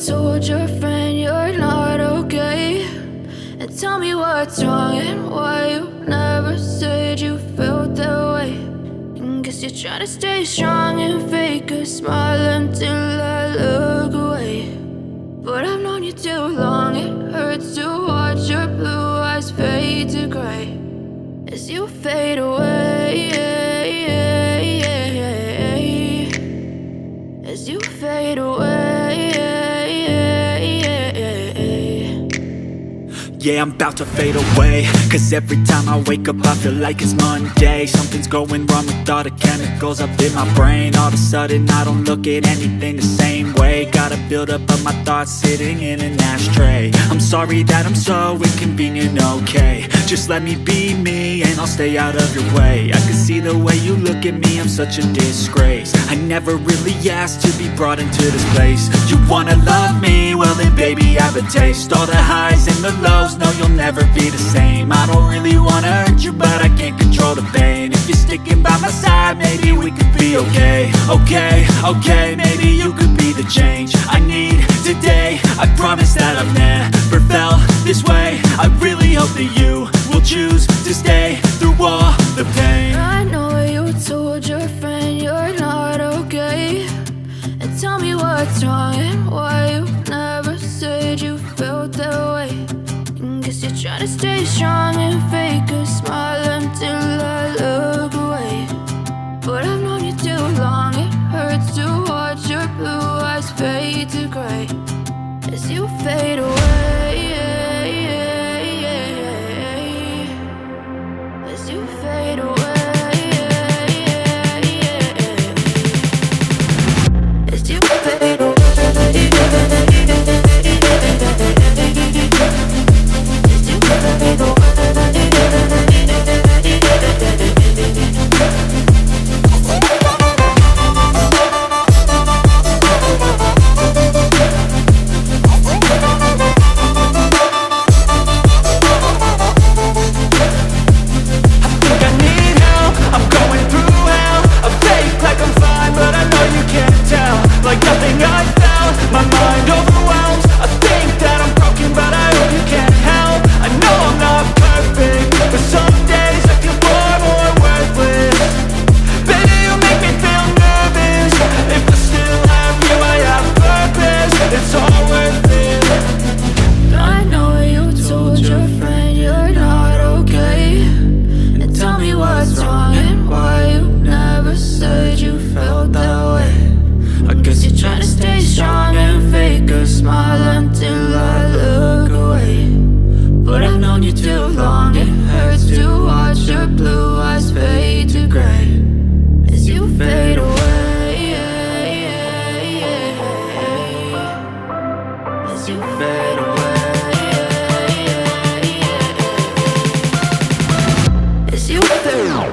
told your friend you're not okay, and tell me what's wrong and why you never said you felt that way. And guess you're trying to stay strong and fake a smile until I look away. But I've known you too long, it hurts to watch your blue eyes fade to gray as you fade away, as you fade away. Yeah, I'm about to fade away, cause every time I wake up I feel like it's Monday. Something's going wrong with all the chemicals up in my brain. All of a sudden I don't look at anything the same way. Gotta build up of my thoughts sitting in an ashtray. I'm sorry that I'm so inconvenient, okay. Just let me be me and I'll stay out of your way. I can see the way you look at me, I'm such a disgrace. I never really asked to be brought into this place. You wanna love me? Well then baby I have a taste. All the highs and the lows, no you'll never be the same. I don't really wanna hurt you but I can't control the pain. If you're sticking by my side maybe we could be okay. Okay, maybe you could be the change I need today. I promise that I've never felt this way. I really hope that you will choose to stay through all the pain. I know you told your friend you're not okay, and tell me what's wrong and why you never said you felt that way. And guess you're trying to stay strong and fake a smile until I look away. But I've known you too long, it hurts to watch your blue eyes fade to gray as you fade away, as you fade away, as you fade away. Like nothing I felt, my mind overwhelms. I think that I'm broken, but I hope you can't help. I know I'm not perfect, but some days I feel far more worthless. Baby, you make me feel nervous. If I still have you, I have purpose. It's all worth it. I know you told your friend you're not okay, and tell me what's wrong and why you never said you felt that way. I guess you're trying to stay strong and fake a smile until I look away. But I've known you too long, it hurts to watch your blue eyes fade to gray as you fade away, as you fade away, as you fade away.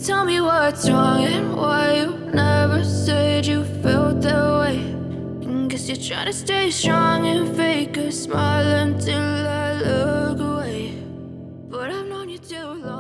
Tell me what's wrong and why you never said you felt that way. And guess you're trying to stay strong and fake a smile until I look away. But I've known you too long.